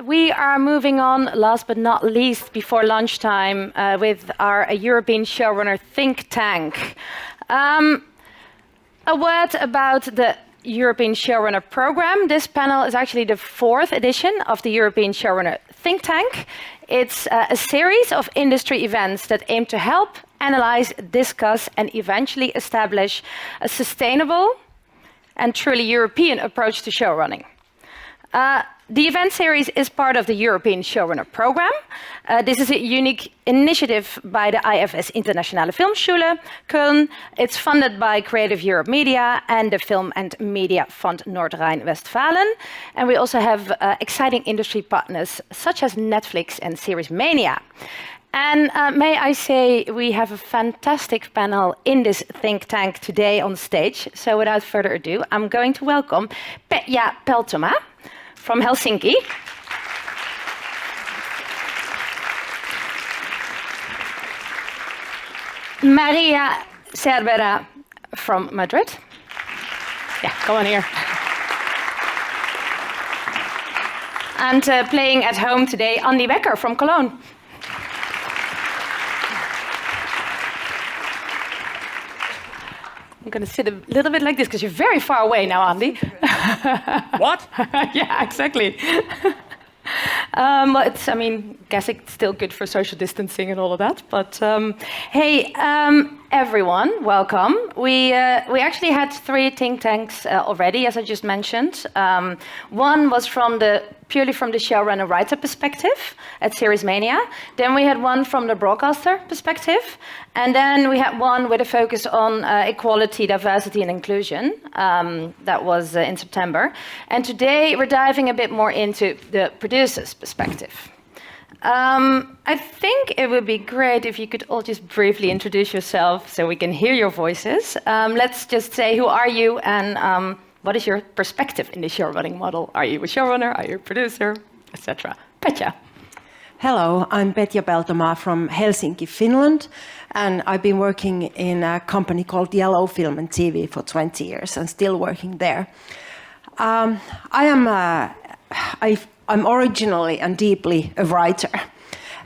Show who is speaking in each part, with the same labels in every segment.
Speaker 1: We are moving on, last but not least, before lunchtime, with our European Showrunner think tank. A word about the European Showrunner program. This panel is actually the 4th edition of the European Showrunner think tank. It's a series of industry events that aim to help, analyze, discuss, and eventually establish a sustainable and truly European approach to showrunning. The event series is part of the European Showrunner program. This is a unique initiative by the IFS Internationale Filmschule, Cologne. It's funded by Creative Europe Media and the Film and Media Fund Noord-Rijn-Westfalen. And we also have exciting industry partners such as Netflix and Series Mania. And may I say, we have a fantastic panel in this think tank today on stage. So without further ado, I'm going to welcome Petja Peltomaa from Helsinki. Cervera from Madrid. Yeah, come on here. And playing at home today, Andi Wecker from Cologne. I'm going to sit a little bit like this because you're very far away now, Andi.
Speaker 2: What?
Speaker 1: Yeah, exactly. But I mean, guess it's still good for social distancing and all of that. But hey, everyone, welcome. We actually had 3 think tanks already, as I just mentioned. One was purely from the showrunner writer perspective at Series Mania. Then we had one from the broadcaster perspective. And then we had one with a focus on equality, diversity, and inclusion. That was in September. And today we're diving a bit more into the producer's perspective. I think it would be great if you could all just briefly introduce yourself so we can hear your voices. Let's just say, who are you and what is your perspective in the showrunning model? Are you a showrunner? Are you a producer? Etc. Petja.
Speaker 3: Hello, I'm Petja Peltomaa from Helsinki, Finland, and I've been working in a company called Yellow Film and TV for 20 years and still working there. I'm originally and deeply a writer,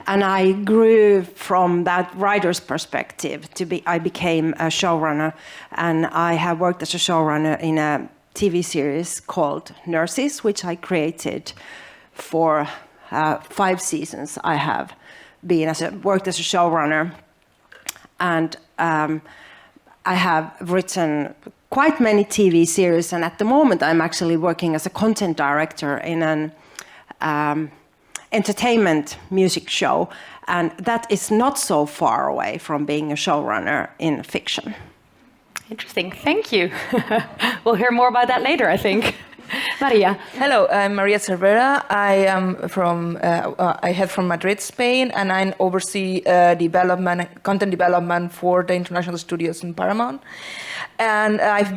Speaker 3: and I grew from that writer's perspective I became a showrunner, and I have worked as a showrunner in a TV series called Nurses, which I created for 5 seasons. I have been worked as a showrunner, and I have written quite many TV series, and at the moment I'm actually working as a content director in an entertainment music show, and that is not so far away from being a showrunner in fiction.
Speaker 1: Interesting, thank you. We'll hear more about that later, I think. Maria.
Speaker 2: Hello, I'm Maria Cervera. I head from Madrid, Spain, and I oversee content development for the international studios in Paramount. And I'm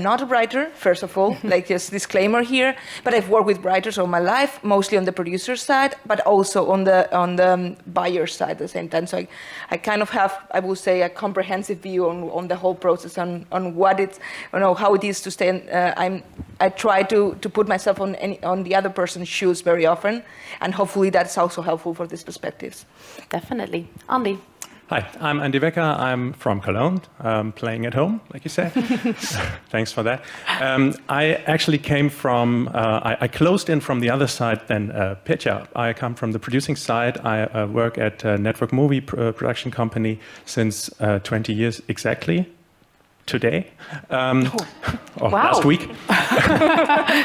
Speaker 2: not a writer, first of all, like just disclaimer here, but I've worked with writers all my life, mostly on the producer side, but also on the buyer side at the same time. So I kind of have, I would say, a comprehensive view on the whole process, on what it's, how it is to stay. I try to put myself on the other person's shoes very often, and hopefully that's also helpful for these perspectives.
Speaker 1: Definitely. Andi.
Speaker 4: Hi, I'm Andi Wecker. I'm from Cologne, playing at home, like you said. Thanks for that. I actually came from, I closed in from the other side than Petja. I come from the producing side. I work at a network movie production company since 20 years exactly. Today, or
Speaker 1: wow.
Speaker 4: Last week.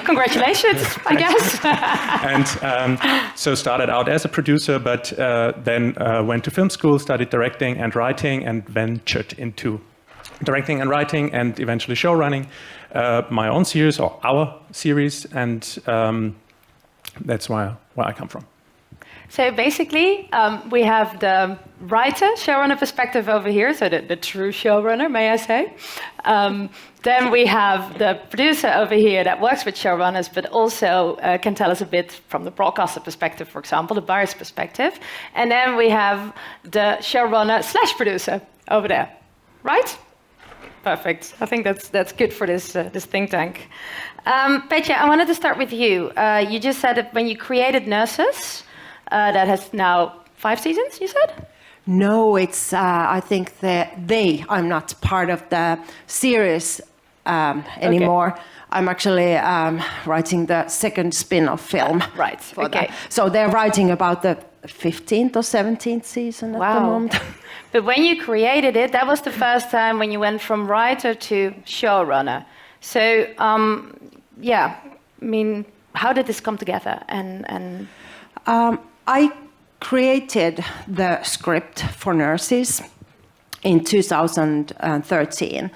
Speaker 1: Congratulations, I guess.
Speaker 4: And so started out as a producer, but then went to film school, studied directing and writing, and ventured into directing and writing, and eventually show running my own series, or our series, and that's where I come from.
Speaker 1: So basically, we have the writer, showrunner perspective over here, so the true showrunner, may I say. Then we have the producer over here that works with showrunners, but also can tell us a bit from the broadcaster perspective, for example, the buyer's perspective. And then we have the showrunner / producer over there, right? Perfect. I think that's good for this this think tank. Petja, I wanted to start with you. You just said that when you created Nurses, that has now 5 seasons, you said?
Speaker 3: No, it's, I think I'm not part of the series anymore. Okay. I'm actually writing the second spin-off film.
Speaker 1: Right, okay.
Speaker 3: That. So they're writing about the 15th or 17th season at the moment.
Speaker 1: But when you created it, that was the first time when you went from writer to showrunner. So, yeah, I mean, how did this come together? And
Speaker 3: I created the script for Nurses in 2013.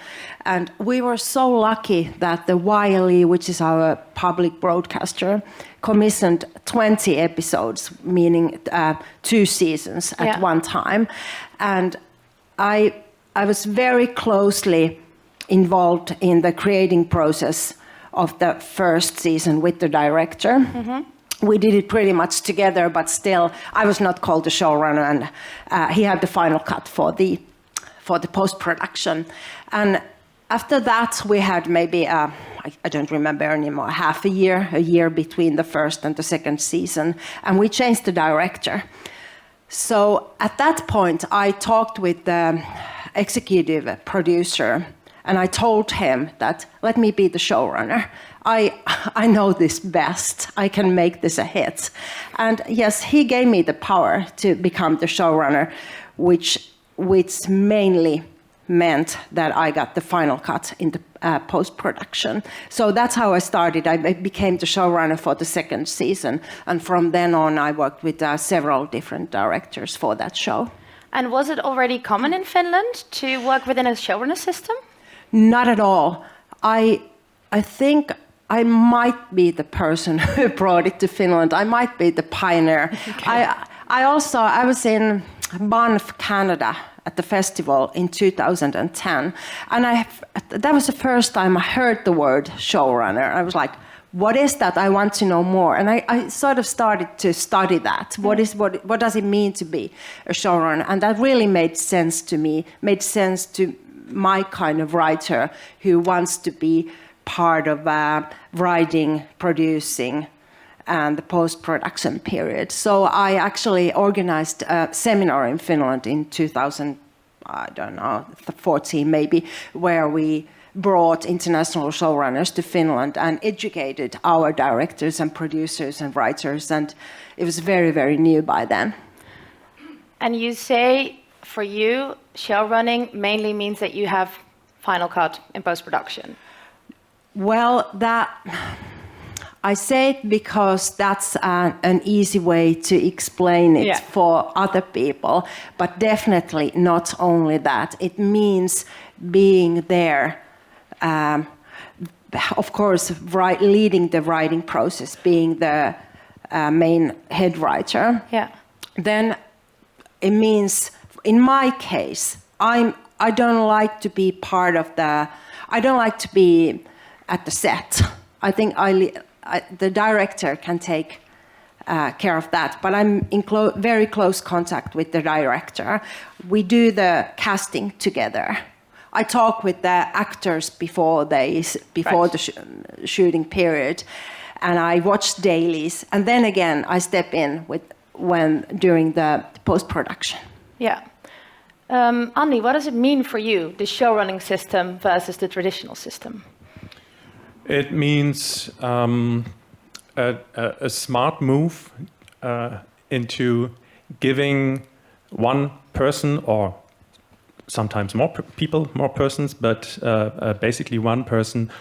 Speaker 3: And we were so lucky that the YLE, which is our public broadcaster, commissioned 20 episodes, meaning 2 seasons at one time. And I was very closely involved in the creating process of the first season with the director. Mm-hmm. We did it pretty much together, but still, I was not called the showrunner, and he had the final cut for the post-production. And after that, we had maybe, I don't remember anymore, a year between the first and the second season, and we changed the director. So at that point, I talked with the executive producer, and I told him that, let me be the showrunner. I know this best. I can make this a hit. And yes, he gave me the power to become the showrunner, which mainly meant that I got the final cut in the post-production. So that's how I started. I became the showrunner for the second season. And from then on, I worked with several different directors for that show.
Speaker 1: And was it already common in Finland to work within a showrunner system? Not
Speaker 3: at all. I think I might be the person who brought it to Finland. I might be the pioneer. Okay. I was in Banff, Canada, at the festival in 2010, and that was the first time I heard the word showrunner. I was like, what is that? I want to know more. And I sort of started to study that. What does it mean to be a showrunner? And that really made sense to me, made sense to my kind of writer who wants to be part of writing, producing, and the post-production period. So I actually organized a seminar in Finland in 2014 maybe, where we brought international showrunners to Finland and educated our directors and producers and writers, and it was very, very new by then.
Speaker 1: And you say, for you, showrunning mainly means that you have final cut in post-production.
Speaker 3: Well, I say it because that's an easy way to explain it for other people, but definitely not only that. It means being there, of course, leading the writing process, being the main head writer. Yeah. Then it means, in my case, I don't like to be part of I don't like to be at the set. I think the director can take care of that, but I'm in very close contact with the director. We do the casting together. I talk with the actors before the shooting period, and I watch dailies, and then again I step in during the post-production.
Speaker 1: Yeah. Andi, what does it mean for you, the showrunning system versus the traditional system?
Speaker 4: It means a smart move into giving one person, or sometimes more persons, but basically one person,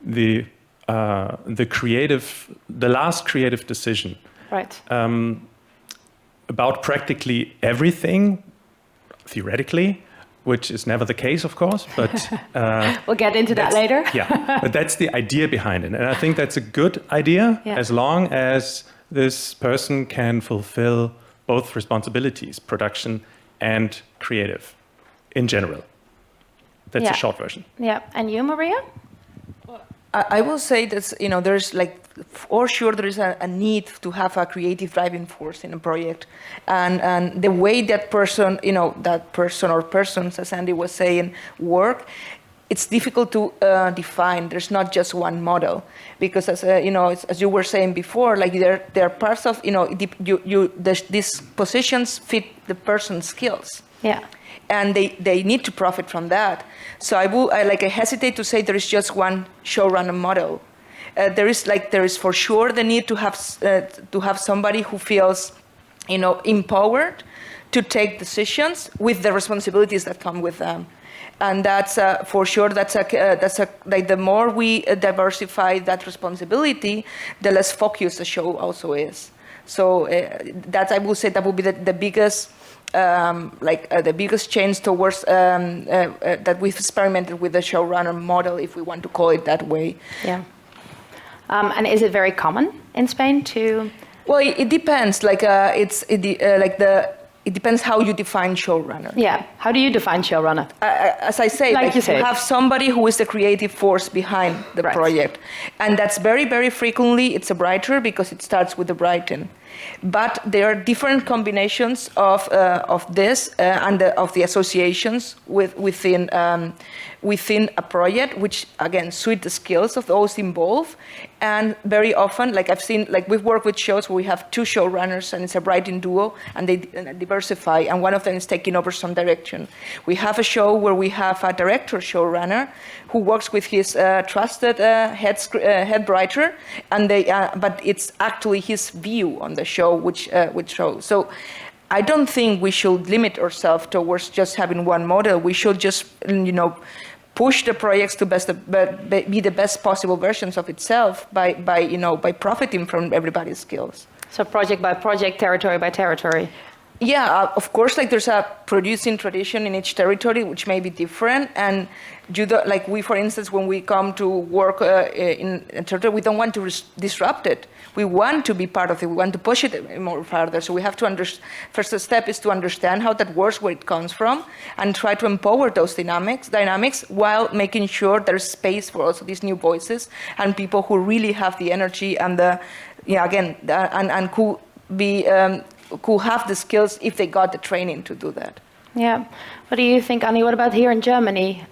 Speaker 4: the last creative decision.
Speaker 1: Right.
Speaker 4: About practically everything, theoretically, which is never the case, of course, but...
Speaker 1: we'll get into that later.
Speaker 4: Yeah, but that's the idea behind it. And I think that's a good idea, as long as this person can fulfill both responsibilities, production and creative, in general. That's a short version.
Speaker 1: Yeah, and you, Maria?
Speaker 2: I will say that, there's for sure there is a need to have a creative driving force in a project, and the way that person, or persons, as Andy was saying, work, it's difficult to define. There's not just one model, because as you were saying before, like there are parts of these positions fit the person's skills.
Speaker 1: Yeah.
Speaker 2: And they need to profit from that. So I hesitate to say there is just one showrunner model. There is for sure the need to have somebody who feels, empowered to take decisions with the responsibilities that come with them. And that's for sure. The more we diversify that responsibility, the less focused the show also is. So I would say that would be the biggest. The biggest change towards that we've experimented with the showrunner model, if we want to call it that way.
Speaker 1: Yeah. And is it very common in Spain to?
Speaker 2: Well, it depends. It depends how you define showrunner.
Speaker 1: Yeah. How do you define showrunner?
Speaker 2: As I say, you have somebody who is the creative force behind the project, and that's very, very frequently it's a writer, because it starts with the writing. But there are different combinations of this and of the associations within a project, which again suit the skills of those involved. And very often, I've seen, we've worked with shows where we have two showrunners and it's a writing duo, and they diversify, and one of them is taking over some direction. We have a show where we have a director showrunner who works with his trusted head writer, and but it's actually his view on the show which shows. So I don't think we should limit ourselves towards just having one model. We should just push the projects to be the best possible versions of itself by profiting from everybody's skills. So
Speaker 1: project by project, territory by territory.
Speaker 2: Yeah, of course, there's a producing tradition in each territory, which may be different. And we, for instance, when we come to work in a territory, we don't want to disrupt it. We want to be part of it. We want to push it more further. So we have to first step is to understand how that works, where it comes from, and try to empower those dynamics while making sure there's space for also these new voices and people who really have the energy and and who who have the skills if they got the training to do that.
Speaker 1: Yeah. What do you think, Andi? What about here in Germany?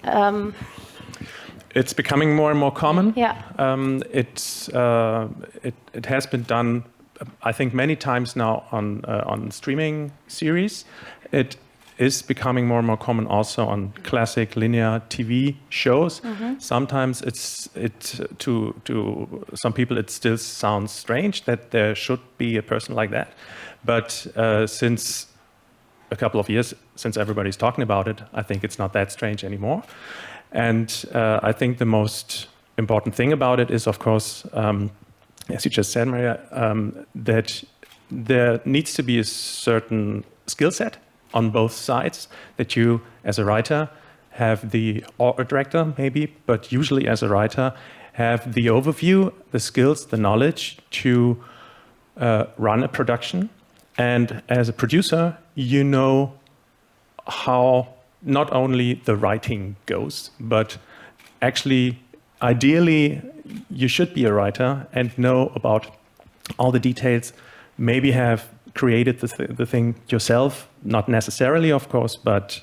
Speaker 4: It's becoming more and more common.
Speaker 1: Yeah.
Speaker 4: It has been done, I think, many times now on streaming series. It is becoming more and more common also on classic linear TV shows. Mm-hmm. Sometimes to some people it still sounds strange that there should be a person like that. But since a couple of years, since everybody's talking about it, I think it's not that strange anymore. And I think the most important thing about it is, of course, as you just said, Maria, that there needs to be a certain skill set on both sides, that you, as a writer, or a director maybe, but usually as a writer, have the overview, the skills, the knowledge to run a production. And as a producer, you know how not only the writing goes, but actually, ideally, you should be a writer and know about all the details, maybe have created the thing yourself, not necessarily, of course, but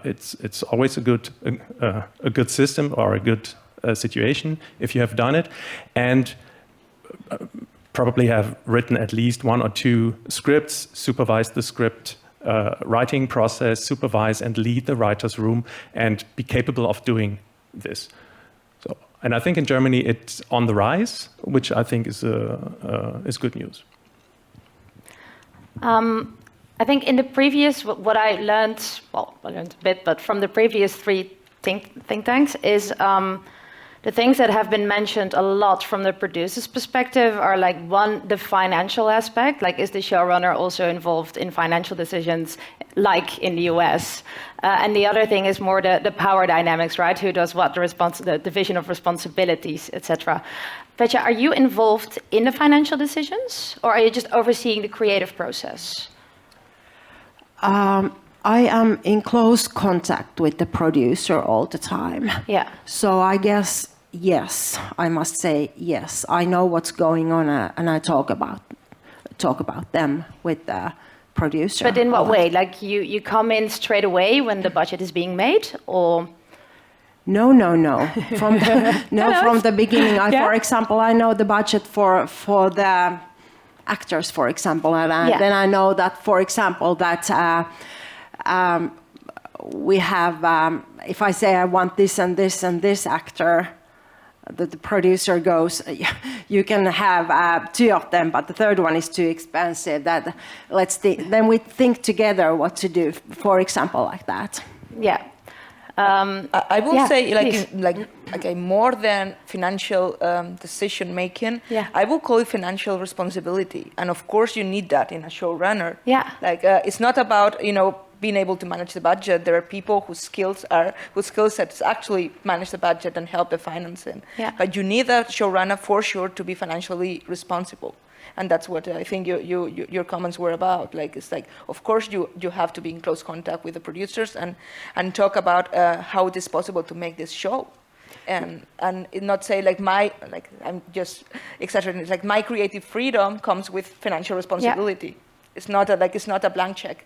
Speaker 4: it's always a good system or a good situation if you have done it, and probably have written at least one or two scripts, supervise the script writing process, supervise and lead the writer's room, and be capable of doing this. So, and I think in Germany it's on the rise, which I think is good news.
Speaker 1: I think in the previous, what I learned a bit, but from the previous three think tanks is the things that have been mentioned a lot from the producer's perspective are one, the financial aspect, is the showrunner also involved in financial decisions like in the US? And the other thing is more the power dynamics, right? Who does what, the division of responsibilities, etc. Petja, are you involved in the financial decisions, or are you just overseeing the creative process?
Speaker 3: I am in close contact with the producer all the time.
Speaker 1: Yeah.
Speaker 3: So I guess, yes, I must say yes. I know what's going on and I talk about them with the producer.
Speaker 1: But in what way? You come in straight away when the budget is being made, or?
Speaker 3: No. From from the beginning. For example, I know the budget for the actors, for example, and then I know that, for example, that we have. If I say I want this and this and this actor, the producer goes, you can have 2 of them, but the third one is too expensive. Then we think together what to do. For example, like that.
Speaker 1: Yeah.
Speaker 2: I will say, like more than financial decision making, I will call it financial responsibility. And of course, you need that in a showrunner.
Speaker 1: Yeah.
Speaker 2: Like it's not about being able to manage the budget. There are people whose skill sets actually manage the budget and help the financing.
Speaker 1: Yeah.
Speaker 2: But you need a showrunner for sure to be financially responsible. And that's what I think your comments were about. Like it's like, of course, you have to be in close contact with the producers and talk about how it is possible to make this show, and not say I'm just exaggerating. It's like my creative freedom comes with financial responsibility. Yeah. It's not a blank check.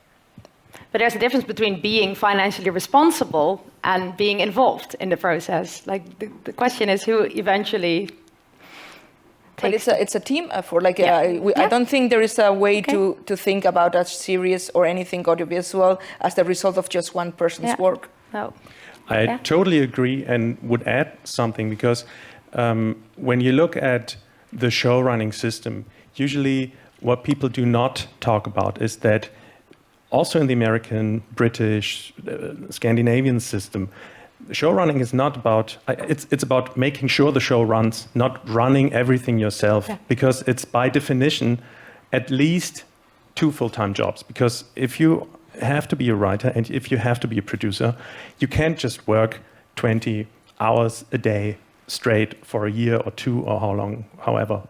Speaker 1: But there's a difference between being financially responsible and being involved in the process. Like the question is who eventually.
Speaker 2: But it's a team effort. I don't think there is a way to think about a series or anything audiovisual as the result of just one person's work.
Speaker 1: No.
Speaker 4: I totally agree and would add something because when you look at the show running system, usually what people do not talk about is that also in the American, British, Scandinavian system, show running is not about, it's about making sure the show runs, not running everything yourself, because it's by definition at least 2 full-time jobs. Because if you have to be a writer and if you have to be a producer, you can't just work 20 hours a day straight for a year or 2 or however.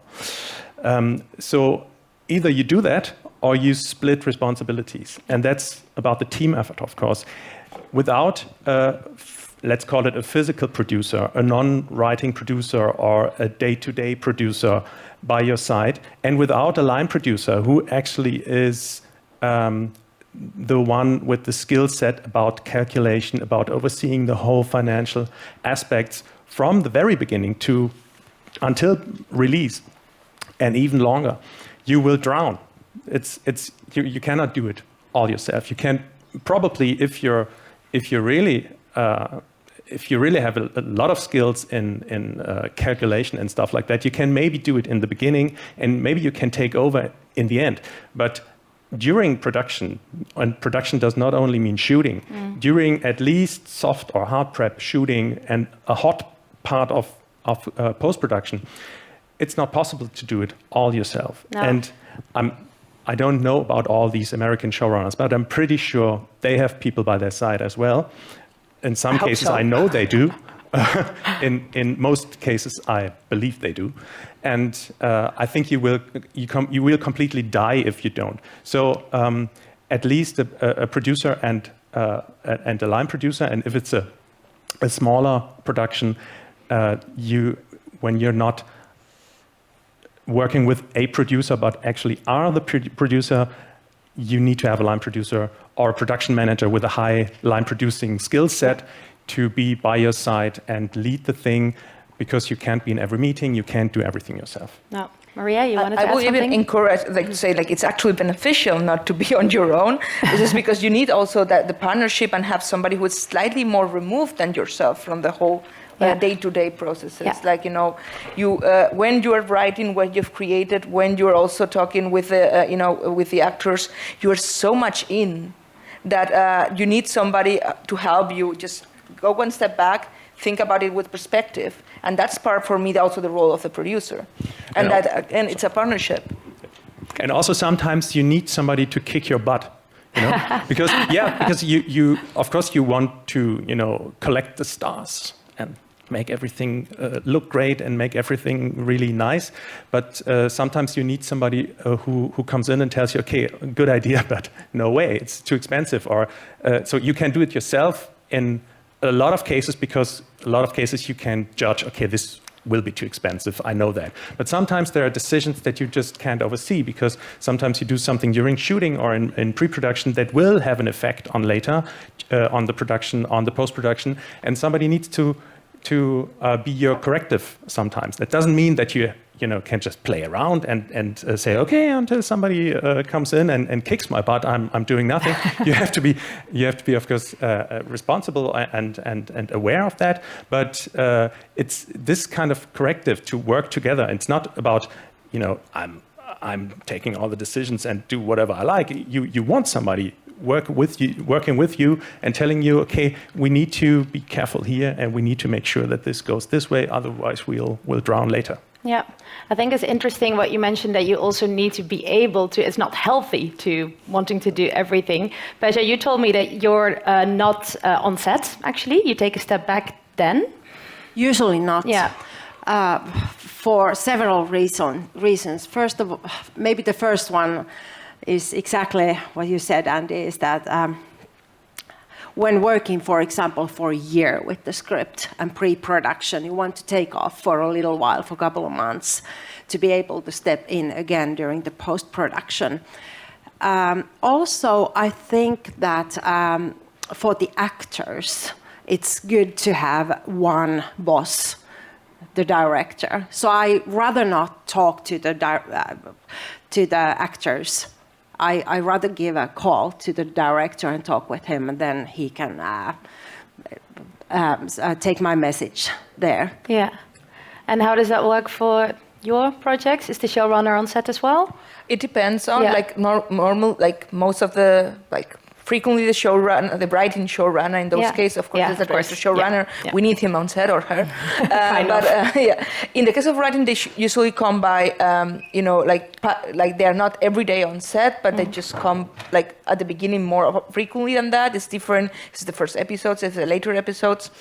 Speaker 4: So either you do that or you split responsibilities. And that's about the team effort, of course. Without let's call it a physical producer, a non-writing producer, or a day-to-day producer by your side, and without a line producer who actually is the one with the skill set about calculation, about overseeing the whole financial aspects from the very beginning until release, and even longer, you will drown. You cannot do it all yourself. You can probably, if you really have a lot of skills in calculation and stuff like that, you can maybe do it in the beginning, and maybe you can take over in the end. But during production, and production does not only mean shooting, during at least soft or hard prep shooting and a hot part of post-production, it's not possible to do it all yourself. No. And I don't know about all these American showrunners, but I'm pretty sure they have people by their side as well. In some cases, I know they do. In most cases, I believe they do. And I think you will completely die if you don't. So at least a producer and a line producer, and if it's a smaller production, when you're not working with a producer, but actually are the producer, you need to have a line producer or a production manager with a high line producing skill set to be by your side and lead the thing, because you can't be in every meeting, you can't do everything yourself.
Speaker 1: No. Maria, you wanted to add something?
Speaker 2: I will even encourage, to say, it's actually beneficial not to be on your own. This is because you need also the partnership and have somebody who is slightly more removed than yourself from the whole day-to-day processes. Yeah. When you are writing what you've created, when you're also talking with the actors, you are so much in that you need somebody to help you just go one step back, think about it with perspective, and that's part for me also the role of the producer, and it's a partnership.
Speaker 4: And also sometimes you need somebody to kick your butt. Because you of course you want to collect the stars and make everything look great and make everything really nice, but sometimes you need somebody who comes in and tells you, okay, good idea, but no way, it's too expensive, or so you can do it yourself in a lot of cases, because a lot of cases you can judge, okay, this will be too expensive, I know that. But sometimes there are decisions that you just can't oversee, because sometimes you do something during shooting or in pre-production that will have an effect on later, on the production, on the post-production, and somebody needs to be your corrective sometimes. That doesn't mean that you can just play around and say, okay, until somebody comes in and kicks my butt, I'm doing nothing. You have to be, of course, responsible and aware of that. But it's this kind of corrective to work together. It's not about, I'm taking all the decisions and do whatever I like. You want somebody working with you and telling you, okay, we need to be careful here and we need to make sure that this goes this way, otherwise we'll drown later.
Speaker 1: Yeah, I think it's interesting what you mentioned, that you also need to be able to, it's not healthy to wanting to do everything. Petja, you told me that you're not on set, actually. You take a step back then?
Speaker 3: Usually not.
Speaker 1: Yeah.
Speaker 3: For several reasons. First of all, maybe the first one is exactly what you said, Andy, is that when working, for example, for a year with the script and pre-production, you want to take off for a little while, for a couple of months, to be able to step in again during the post-production. Also, I think that for the actors, it's good to have one boss, the director. So I rather not talk to the actors. I rather give a call to the director and talk with him, and then he can take my message there.
Speaker 1: Yeah. And how does that work for your projects? Is the showrunner on set as well?
Speaker 2: It depends on normal, like most of the frequently the showrunner, the writing showrunner. In those cases, of course, there's a director showrunner. Yeah. We need him on set or her. In the case of writing, they usually come by, like they are not every day on set, but they just come like at the beginning more frequently than that. It's different. It's the first episodes. It's the later episodes.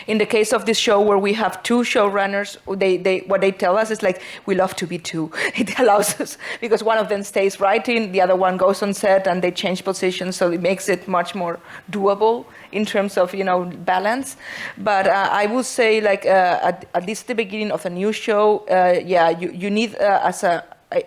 Speaker 2: In the case of this show where we have two showrunners, what they tell us is like, we love to be two. It allows us, because one of them stays writing, the other one goes on set, and they change positions, so it makes it much more doable in terms of, balance. But I would say, like, at least the beginning of a new show, you need,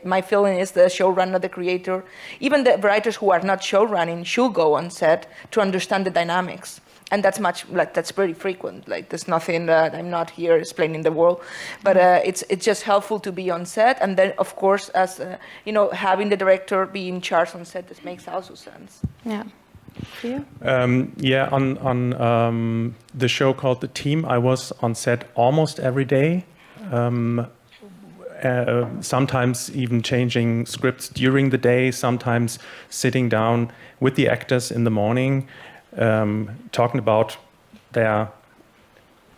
Speaker 2: my feeling is the showrunner, the creator, even the writers who are not showrunning should go on set to understand the dynamics. And that's pretty frequent. Like, there's nothing that I'm not here explaining the world, but it's just helpful to be on set. And then, of course, as having the director be in charge on set, this makes also sense.
Speaker 1: Yeah. For you?
Speaker 4: On the show called The Team, I was on set almost every day. Sometimes even changing scripts during the day. Sometimes sitting down with the actors in the morning. Talking about their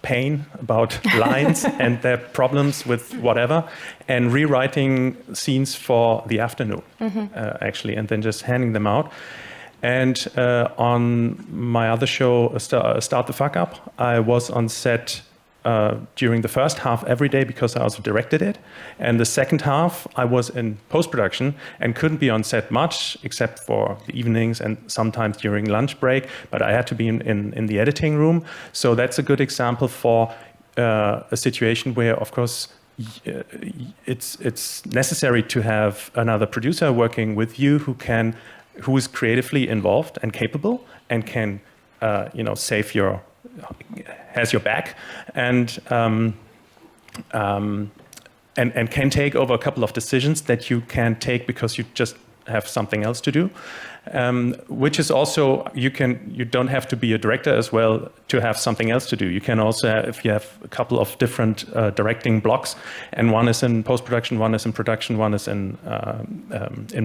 Speaker 4: pain, about lines and their problems with whatever, and rewriting scenes for the afternoon, actually, and then just handing them out. And on my other show, Start the Fck Up, I was on set during the first half every day because I also directed it. And the second half, I was in post-production and couldn't be on set much except for the evenings and sometimes during lunch break, but I had to be in the editing room. So that's a good example for a situation where, of course, it's necessary to have another producer working with you who is creatively involved and capable and can, has your back and can take over a couple of decisions that you can't take because you just have something else to do. Which is also, you don't have to be a director as well to have something else to do. You can also, if you have a couple of different directing blocks, and one is in post-production, one is in production, one is in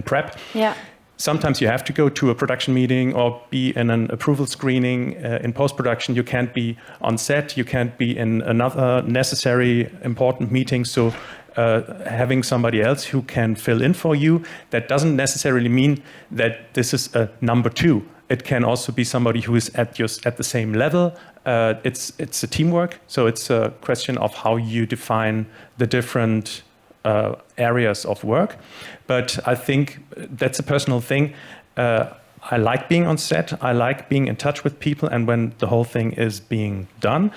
Speaker 4: prep.
Speaker 1: Yeah.
Speaker 4: Sometimes you have to go to a production meeting or be in an approval screening. In post-production, you can't be on set. You can't be in another necessary important meeting. So having somebody else who can fill in for you, that doesn't necessarily mean that this is a number two. It can also be somebody who is at the same level. It's a teamwork. So it's a question of how you define the different areas of work. But I think that's a personal thing. I like being on set. I like being in touch with people, and when the whole thing is being done,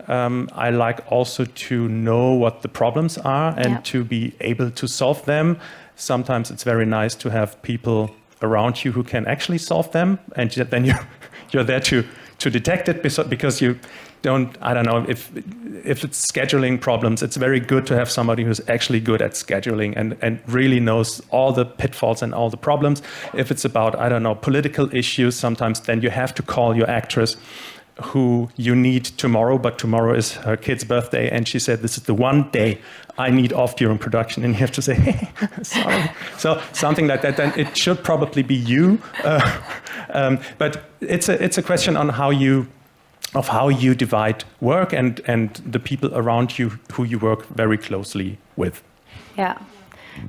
Speaker 4: I like also to know what the problems are and to be able to solve them. Sometimes it's very nice to have people around you who can actually solve them, and then you're there to detect it, because you don't, I don't know, if it's scheduling problems, it's very good to have somebody who's actually good at scheduling and really knows all the pitfalls and all the problems. If it's about, I don't know, political issues, sometimes then you have to call your actress who you need tomorrow, but tomorrow is her kid's birthday, and she said, this is the one day I need off during production, and you have to say, hey, sorry. So something like that, then it should probably be you. But it's a question on how you divide work and the people around you who you work very closely with.
Speaker 1: Yeah.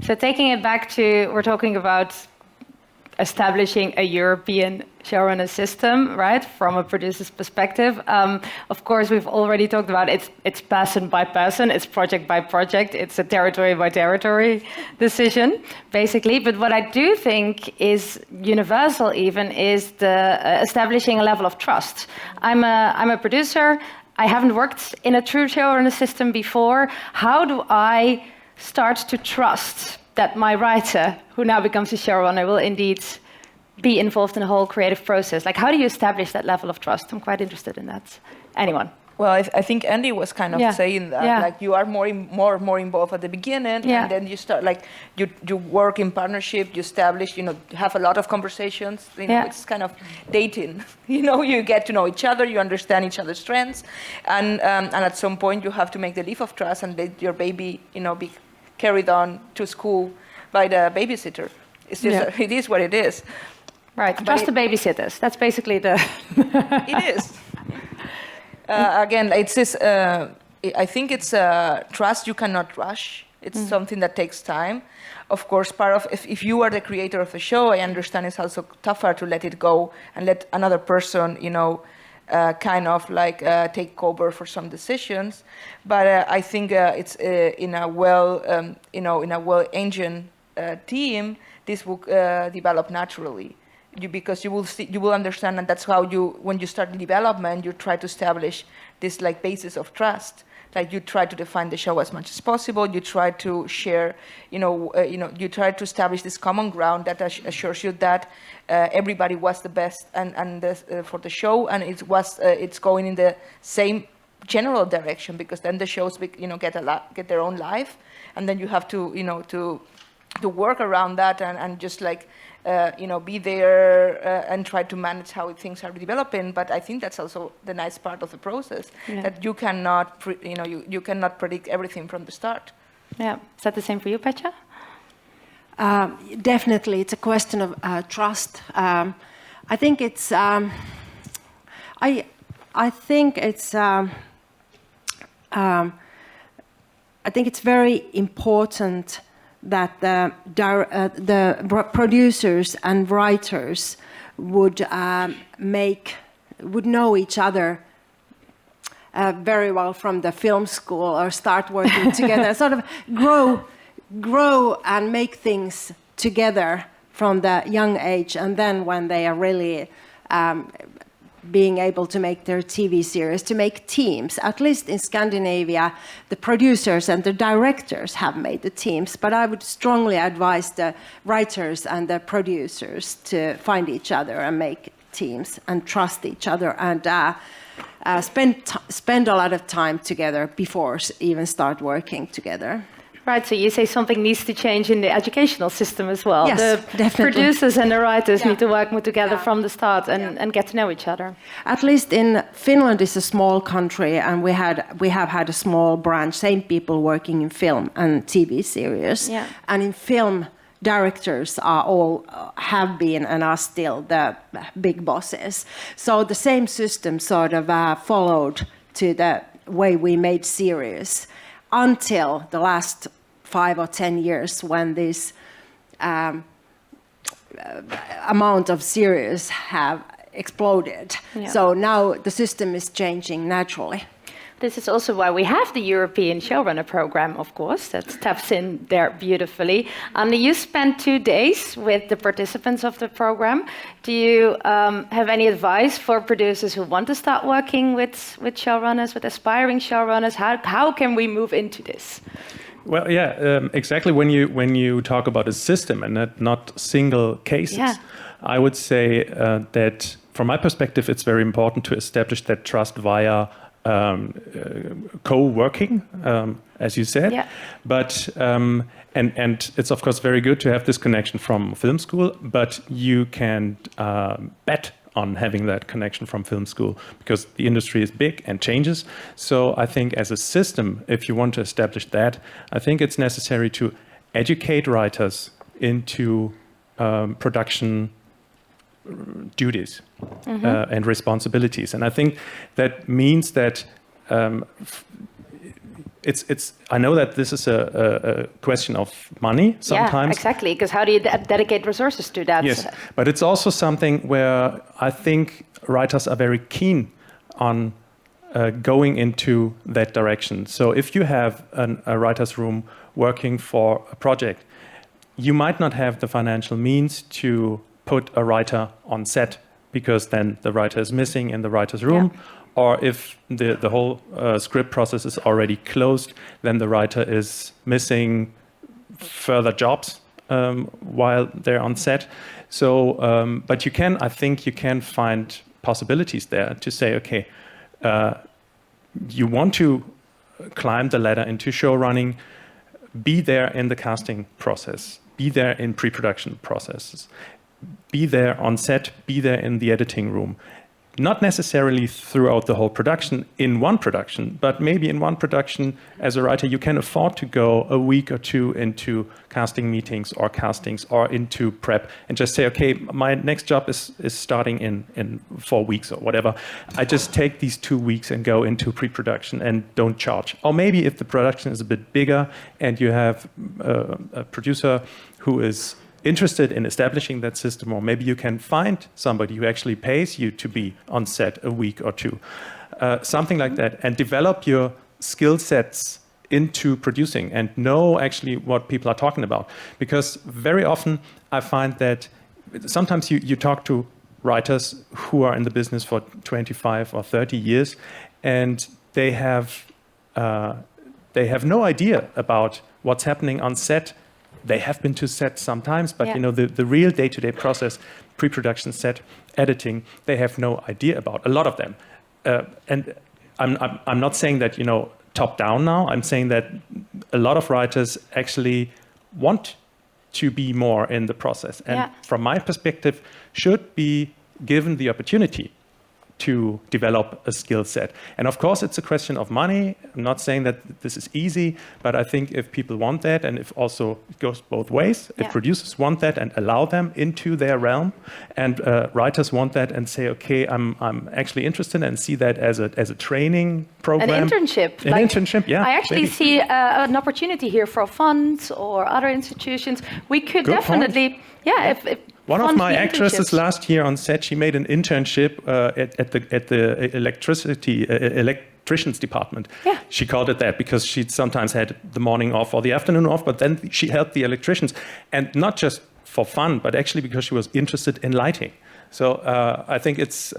Speaker 1: So taking it back to, we're talking about establishing a European showrunner system, right, from a producer's perspective. Of course, we've already talked about it's person by person, it's project by project, it's a territory by territory decision, basically. But what I do think is universal even is the establishing a level of trust. I'm a producer. I haven't worked in a true showrunner system before. How do I start to trust that my writer, who now becomes a showrunner, will indeed be involved in the whole creative process? Like, how do you establish that level of trust? I'm quite interested in that. Anyone?
Speaker 2: Well, I think Andy was kind of saying that, like you are more involved at the beginning, and then you start, like, you work in partnership, you establish, have a lot of conversations. It's kind of dating. You get to know each other, you understand each other's strengths, and at some point you have to make the leap of trust and let your baby, be carried on to school by the babysitter. It's just it is what it is.
Speaker 1: Right, trust the babysitters. That's basically the.
Speaker 2: It is. Again, it's this. I think it's trust you cannot rush. It's something that takes time. Of course, part of if you are the creator of a show, I understand it's also tougher to let it go and let another person, kind of like take over for some decisions. But I think it's in a well-engined team, this will develop naturally. Because you will understand, and that's how when you start the development, you try to establish this like basis of trust. Like you try to define the show as much as possible. You try to share, you try to establish this common ground that assures you that everybody was the best for the show, and it's going in the same general direction, because then the shows get their own life, and then you have to to work around that and just like. Be there and try to manage how things are developing. But I think that's also the nice part of the process, that you cannot, you cannot predict everything from the start.
Speaker 1: Yeah, is that the same for you, Petja?
Speaker 3: Definitely, it's a question of trust. I think it's. I think it's. I think it's very important that the producers and writers would know each other very well from the film school, or start working together, sort of grow and make things together from the young age, and then when they are really being able to make their TV series, to make teams. At least in Scandinavia, the producers and the directors have made the teams, but I would strongly advise the writers and the producers to find each other and make teams and trust each other, and spend a lot of time together before even start working together.
Speaker 1: Right, so you say something needs to change in the educational system as well.
Speaker 3: Yes,
Speaker 1: the
Speaker 3: definitely.
Speaker 1: Producers and the writers need to work more together from the start and get to know each other.
Speaker 3: At least in Finland is a small country, and we have had a small branch, same people working in film and TV series.
Speaker 1: Yeah.
Speaker 3: And in film, directors have been and are still the big bosses. So the same system sort of followed to the way we made series, until the last 5 or 10 years, when this amount of series have exploded. Yeah. So now the system is changing naturally.
Speaker 1: This is also why we have the European Showrunner program, of course, that taps in there beautifully. Andi, you spent 2 days with the participants of the program. Do you have any advice for producers who want to start working with showrunners, with aspiring showrunners? How can we move into this?
Speaker 4: Well, yeah, exactly. When you talk about a system and not single cases, I would say that from my perspective, it's very important to establish that trust via co-working, as you said.
Speaker 1: Yeah.
Speaker 4: But and it's of course very good to have this connection from film school, but you can bet on having that connection from film school because the industry is big and changes. So I think as a system, if you want to establish that, I think it's necessary to educate writers into production duties and responsibilities. And I think that means that I know that this is a question of money sometimes.
Speaker 1: Yeah, exactly, because how do you dedicate resources to that?
Speaker 4: Yes, but it's also something where I think writers are very keen on going into that direction. So if you have a writer's room working for a project, you might not have the financial means to put a writer on set because then the writer is missing in the writer's room. Yeah. Or if the whole script process is already closed, then the writer is missing further jobs while they're on set. So, but I think you can find possibilities there to say, okay, you want to climb the ladder into show running, be there in the casting process, be there in pre-production processes, be there on set, be there in the editing room. Not necessarily throughout the whole production in one production, but maybe in one production as a writer, you can afford to go a week or two into casting meetings or castings or into prep and just say, okay, my next job is starting in 4 weeks or whatever. I just take these 2 weeks and go into pre-production and don't charge. Or maybe if the production is a bit bigger and you have a producer who is interested in establishing that system, or maybe you can find somebody who actually pays you to be on set a week or two, something like that, and develop your skill sets into producing and know actually what people are talking about. Because very often I find that sometimes you talk to writers who are in the business for 25 or 30 years, and they have no idea about what's happening on set. They have been to set sometimes, but the real day-to-day process, pre-production, set, editing, they have no idea about, a lot of them. And I'm not saying that, top down now. I'm saying that a lot of writers actually want to be more in the process. And from my perspective, should be given the opportunity to develop a skill set. And of course, it's a question of money. I'm not saying that this is easy, but I think if people want that, and if also it goes both ways, if producers want that and allow them into their realm, and writers want that and say, okay, I'm actually interested and see that as a training program.
Speaker 1: An internship.
Speaker 4: An internship, yeah.
Speaker 1: I actually see an opportunity here for funds or other institutions. We could
Speaker 4: Good
Speaker 1: definitely,
Speaker 4: point.
Speaker 1: If
Speaker 4: one of my actresses last year on set, she made an internship at the electricians department.
Speaker 1: Yeah.
Speaker 4: She called it that because she sometimes had the morning off or the afternoon off, but then she helped the electricians, and not just for fun, but actually because she was interested in lighting. So I think it's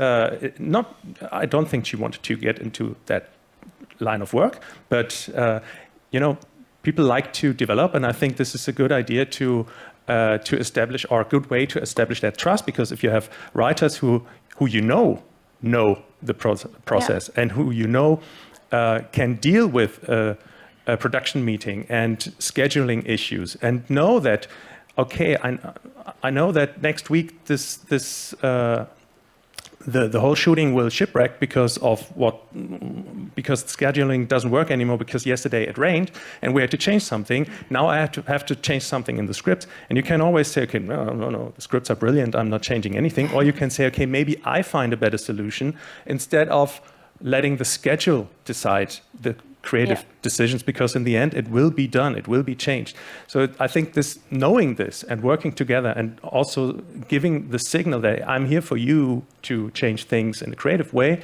Speaker 4: not. I don't think she wanted to get into that line of work, but people like to develop, and I think this is a good idea to establish, or a good way to establish that trust, because if you have writers who know the process and who can deal with a production meeting and scheduling issues, and know that, okay, I know that next week the whole shooting will shipwreck because scheduling doesn't work anymore because yesterday it rained and we had to change something. Now I have to change something in the script. And you can always say, okay, no, the scripts are brilliant, I'm not changing anything. Or you can say, okay, maybe I find a better solution instead of letting the schedule decide the creative decisions, because in the end it will be done, it will be changed. So I think knowing this and working together, and also giving the signal that I'm here for you to change things in a creative way,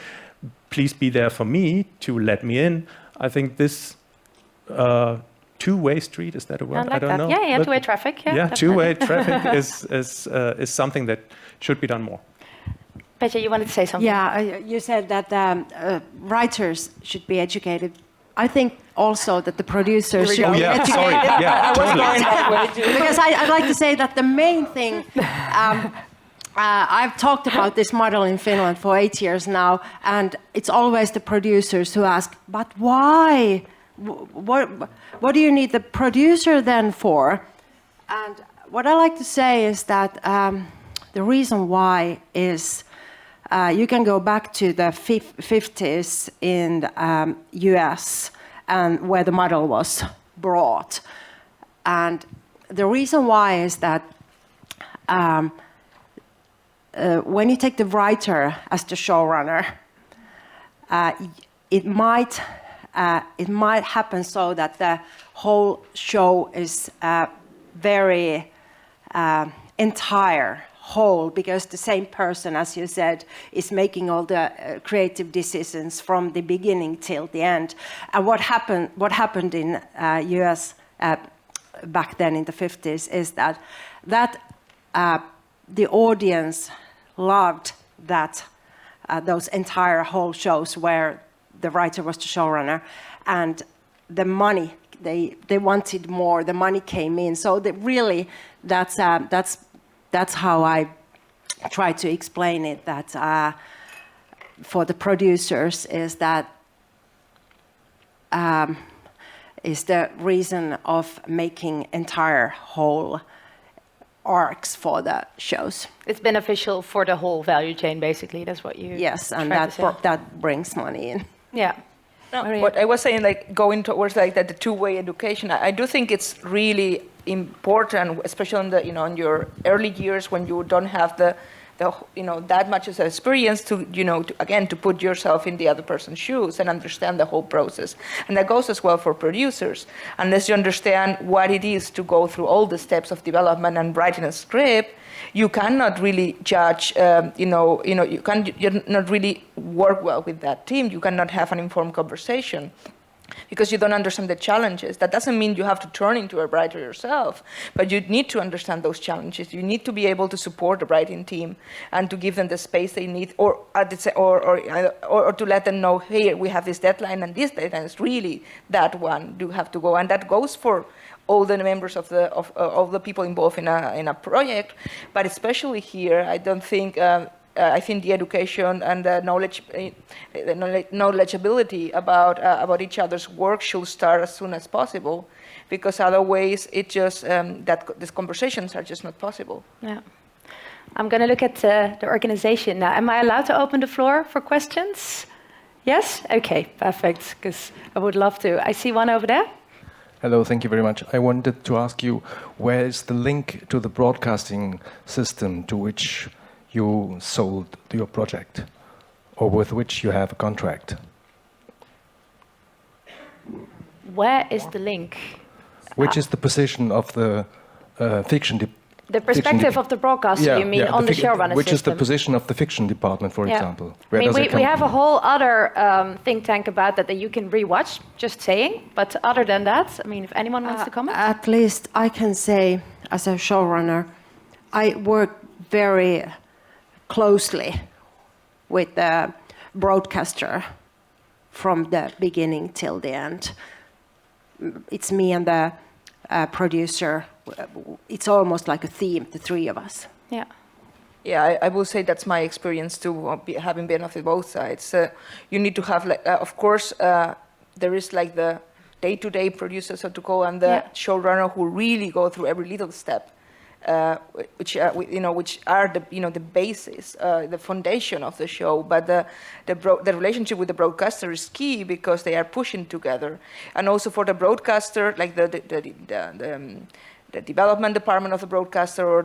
Speaker 4: please be there for me to let me in. I think this two-way street, is that a word?
Speaker 1: I
Speaker 4: don't know.
Speaker 1: Yeah,
Speaker 4: But
Speaker 1: two-way traffic. Yeah,
Speaker 4: two-way traffic is something that should be done more.
Speaker 1: Petja, you wanted to say something?
Speaker 3: Yeah, you said that writers should be educated. I think also that the producers should be educated.
Speaker 4: Sorry. Yeah, totally.
Speaker 3: Because I'd like to say that the main thing, I've talked about this model in Finland for 8 years now, and it's always the producers who ask, but why? What do you need the producer then for? And what I like to say is that the reason why is you can go back to the 50s in US and where the model was brought. And the reason why is that when you take the writer as the showrunner, it might happen so that the whole show is very entire whole, because the same person, as you said, is making all the creative decisions from the beginning till the end. And what happened in US back then in the 50s is that the audience loved that those entire whole shows where the writer was the showrunner, and the money, they wanted more, the money came in. So really that's how I try to explain it, that for the producers is the reason of making entire whole arcs for the shows.
Speaker 1: It's beneficial for the whole value chain, basically. That's what you.
Speaker 3: Yes, and that brings money in.
Speaker 1: Yeah.
Speaker 2: No, what I was saying, like going towards like that, the two-way education. I do think it's really important, especially in the in your early years when you don't have the that much as experience to to put yourself in the other person's shoes and understand the whole process. And that goes as well for producers. Unless you understand what it is to go through all the steps of development and writing a script, you cannot really judge. You not really work well with that team. You cannot have an informed conversation, because you don't understand the challenges. That doesn't mean you have to turn into a writer yourself, but you need to understand those challenges. You need to be able to support the writing team and to give them the space they need, or to let them know, hey, we have this deadline, and this deadline is really that one. You have to go, and that goes for all the members of the people involved in a project, but especially here, I don't think. I think the education and the knowledgeability about each other's work should start as soon as possible, because otherwise it just these conversations are just not possible.
Speaker 1: Yeah, I'm going to look at the organization now. Am I allowed to open the floor for questions? Yes. Okay. Perfect. Because I would love to. I see one over there.
Speaker 5: Hello, thank you very much. I wanted to ask you, where is the link to the broadcasting system to which you sold your project, or with which you have a contract?
Speaker 1: Where is the link?
Speaker 5: Which is the position of the fiction
Speaker 1: the perspective of the broadcaster, you mean, on the showrunner
Speaker 5: which
Speaker 1: system?
Speaker 5: is the position of the fiction department, for example?
Speaker 1: Where we have a whole other think tank about that you can rewatch, just saying. But other than that, I mean, if anyone wants to comment?
Speaker 3: At least I can say, as a showrunner, I work very closely with the broadcaster from the beginning till the end. It's me and the producer. It's almost like a theme, the three of us.
Speaker 1: Yeah.
Speaker 2: Yeah, I will say that's my experience too, having been on both sides. You need to have, of course, there is like the day-to-day producer, so to call, and the showrunner who really go through every little step. Which are the basis, the foundation of the show. But the relationship with the broadcaster is key, because they are pushing together, and also for the broadcaster, like the development department of the broadcaster,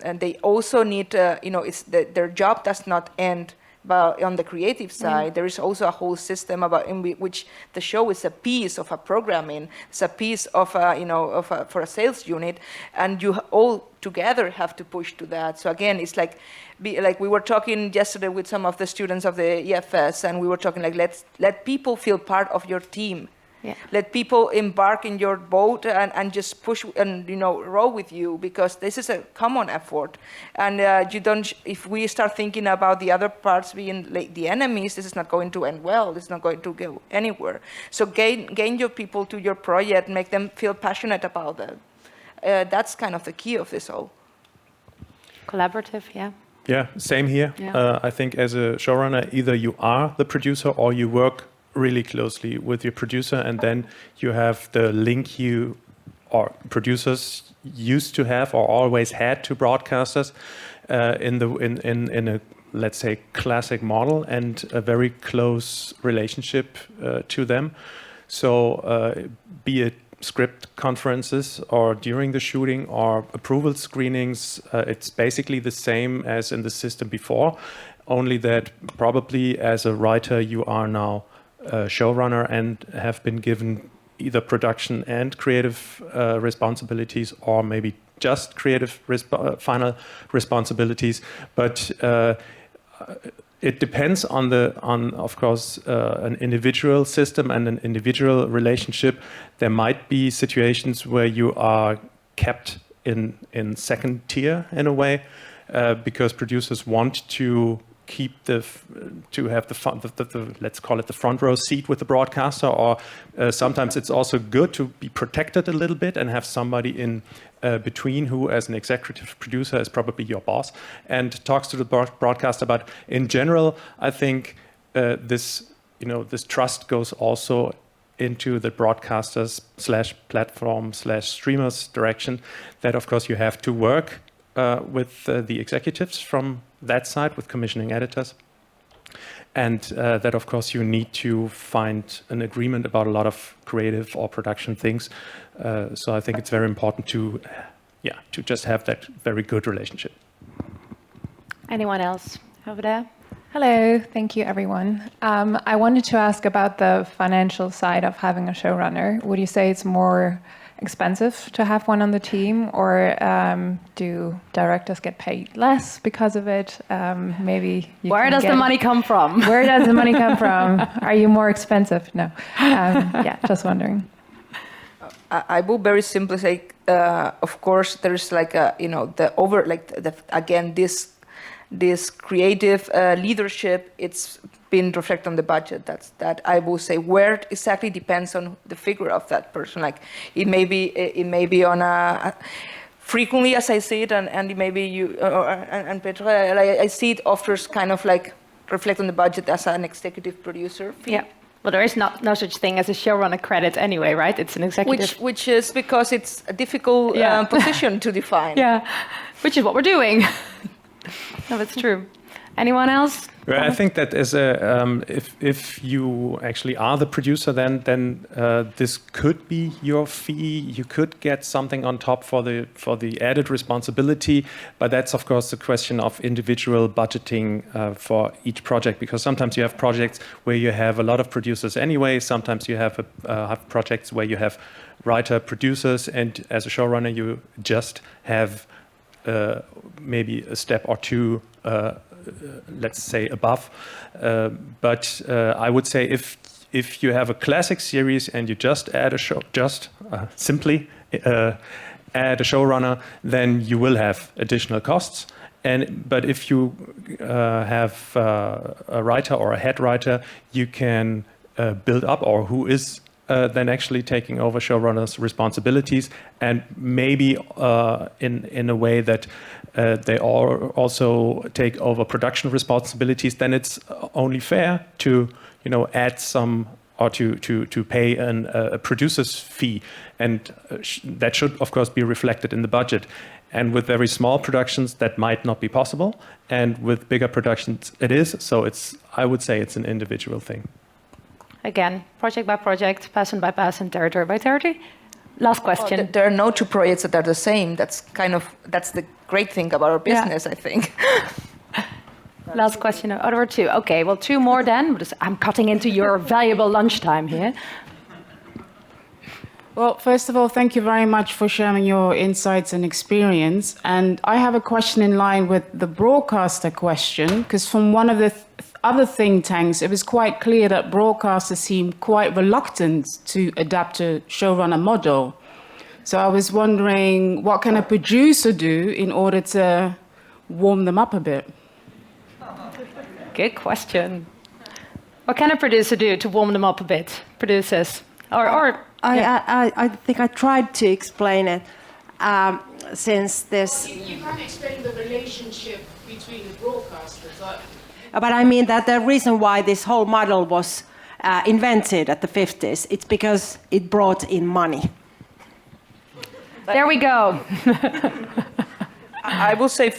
Speaker 2: and they also need, their job does not end But on the creative side, there is also a whole system about in which the show is a piece of a programming, it's a piece of for a sales unit, and you all together have to push to that. So again, it's like we were talking yesterday with some of the students of the EFS, and we were talking like let people feel part of your team.
Speaker 1: Yeah.
Speaker 2: Let people embark in your boat and just push and row with you, because this is a common effort. And if we start thinking about the other parts being like the enemies, this is not going to end well. It's not going to go anywhere. So gain your people to your project, make them feel passionate about it. That's kind of the key of this all.
Speaker 1: Collaborative, yeah.
Speaker 4: Yeah, same here.
Speaker 1: Yeah.
Speaker 4: I think as a showrunner, either you are the producer or you work really closely with your producer, and then you have the link you or producers used to have or always had to broadcasters in a let's say classic model, and a very close relationship to them. So be it script conferences or during the shooting or approval screenings, it's basically the same as in the system before, only that probably as a writer you are now showrunner and have been given either production and creative responsibilities, or maybe just creative final responsibilities. But it depends on of course an individual system and an individual relationship. There might be situations where you are kept in second tier in a way, because producers want to keep to have the let's call it the front row seat with the broadcaster, or sometimes it's also good to be protected a little bit and have somebody in between who, as an executive producer, is probably your boss and talks to the broadcaster. But in general, I think this trust goes also into the broadcasters / platform / streamers direction, that of course you have to work with the executives from that side, with commissioning editors, and that of course you need to find an agreement about a lot of creative or production things. So I think it's very important to just have that very good relationship.
Speaker 1: Anyone else over there?
Speaker 6: Hello, thank you everyone. I wanted to ask about the financial side of having a showrunner. Would you say it's more expensive to have one on the team, or do directors get paid less because of it? Maybe
Speaker 1: where does the money come from?
Speaker 6: Where does the money come from? Are you more expensive? No. Just wondering.
Speaker 2: I will very simply say, of course, there's like this creative leadership. It's been reflected on the budget. That I will say, where it exactly depends on the figure of that person. Like it may be on a frequently, as I see it, and it may be you and Petja. I see it offers kind of like reflect on the budget as an executive producer fee.
Speaker 1: Yeah. Well, there is no such thing as a showrunner credit anyway, right? It's an executive.
Speaker 2: Which is because it's a difficult position to define.
Speaker 1: Yeah, which is what we're doing. No, that's true. Anyone else?
Speaker 4: Well, I think that as if you actually are the producer, then this could be your fee. You could get something on top for the added responsibility, but that's of course the question of individual budgeting for each project, because sometimes you have projects where you have a lot of producers anyway. Sometimes you have projects where you have writer producers, and as a showrunner you just have maybe a step or two, let's say, above. But I would say if you have a classic series and you just add simply add a showrunner, then you will have additional costs. But if you have a writer or a head writer, you can build up, or who is then actually taking over showrunners' responsibilities, and maybe in a way that they also take over production responsibilities, then it's only fair to add some, or to pay a producer's fee, and that should of course be reflected in the budget. And with very small productions that might not be possible, and with bigger productions it is. So I would say it's an individual thing.
Speaker 1: Again, project by project, person by person, territory by territory. Last question.
Speaker 2: Oh, there are no two projects that are the same. That's the great thing about our business, I think.
Speaker 1: Last question. Oh, there were two. Okay, well, two more then. Because I'm cutting into your valuable lunchtime here.
Speaker 7: Well, first of all, thank you very much for sharing your insights and experience. And I have a question in line with the broadcaster question, because from one of the other think tanks, it was quite clear that broadcasters seem quite reluctant to adapt a showrunner model. So I was wondering, what can a producer do in order to warm them up a bit?
Speaker 1: Good question. What can a producer do to warm them up a bit? Producers?
Speaker 3: I think I tried to explain it since this...
Speaker 7: You can't explain the relationship between the broadcasters.
Speaker 3: But I mean that the reason why this whole model was invented at the 50s, it's because it brought in money.
Speaker 1: There we go.
Speaker 2: I will say,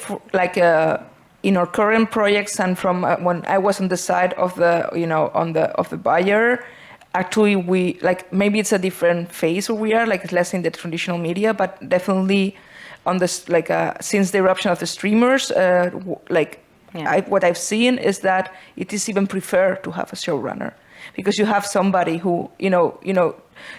Speaker 2: in our current projects, and from when I was on the side of the, of the buyer, actually we maybe it's a different phase where we are, less in the traditional media, but definitely on this since the eruption of the streamers, what I've seen is that it is even preferred to have a showrunner, because you have somebody who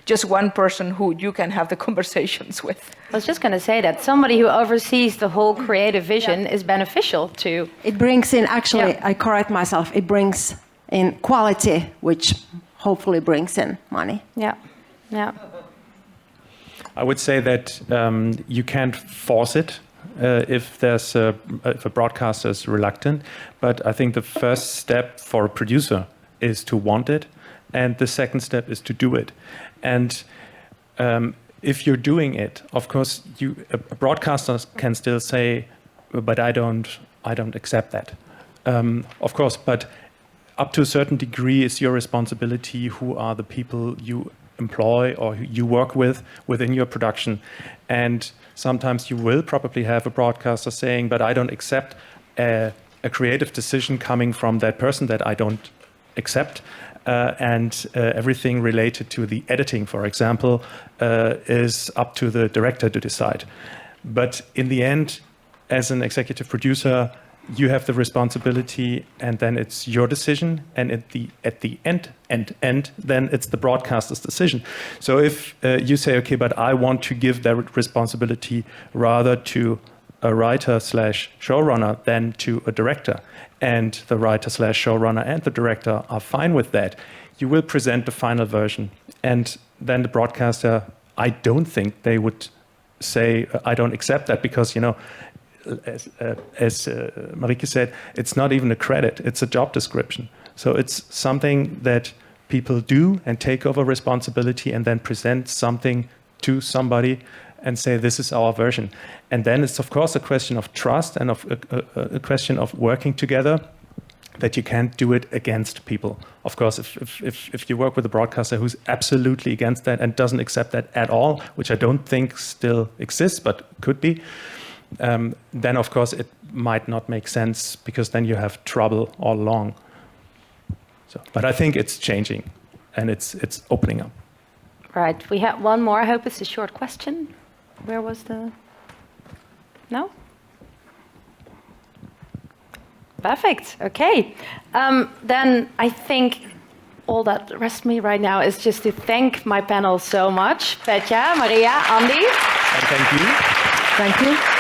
Speaker 2: just one person who you can have the conversations with.
Speaker 1: I was just going to say that somebody who oversees the whole creative vision is beneficial to...
Speaker 3: It brings in, actually, I correct myself, it brings in quality, which hopefully brings in money.
Speaker 1: Yeah, yeah.
Speaker 4: I would say that you can't force it if a broadcaster is reluctant, but I think the first step for a producer is to want it, and the second step is to do it. And if you're doing it, of course, a broadcaster can still say, "But I don't accept that." Of course, but up to a certain degree, it's your responsibility. Who are the people you employ or you work with within your production? And sometimes you will probably have a broadcaster saying, "But I don't accept a creative decision coming from that person that I don't accept." And everything related to the editing, for example, is up to the director to decide. But in the end, as an executive producer, you have the responsibility, and then it's your decision. And at the end, then it's the broadcaster's decision. So if you say, "Okay, but I want to give that responsibility rather to a writer/showrunner than to a director," and the writer/showrunner and the director are fine with that, you will present the final version. And then the broadcaster, I don't think they would say, "I don't accept that," because, as Marike said, it's not even a credit, it's a job description. So it's something that people do and take over responsibility and then present something to somebody and say, "This is our version." And then it's, of course, a question of trust and of a question of working together, that you can't do it against people. Of course, if you work with a broadcaster who's absolutely against that and doesn't accept that at all, which I don't think still exists, but could be, then, of course, it might not make sense, because then you have trouble all along. So, but I think it's changing, and it's opening up.
Speaker 1: Right, we have one more. I hope it's a short question. Where was the... No? Perfect, okay. Then I think all that rests me right now is just to thank my panel so much. Petja, Maria, Andi.
Speaker 4: And thank you.
Speaker 3: Thank you.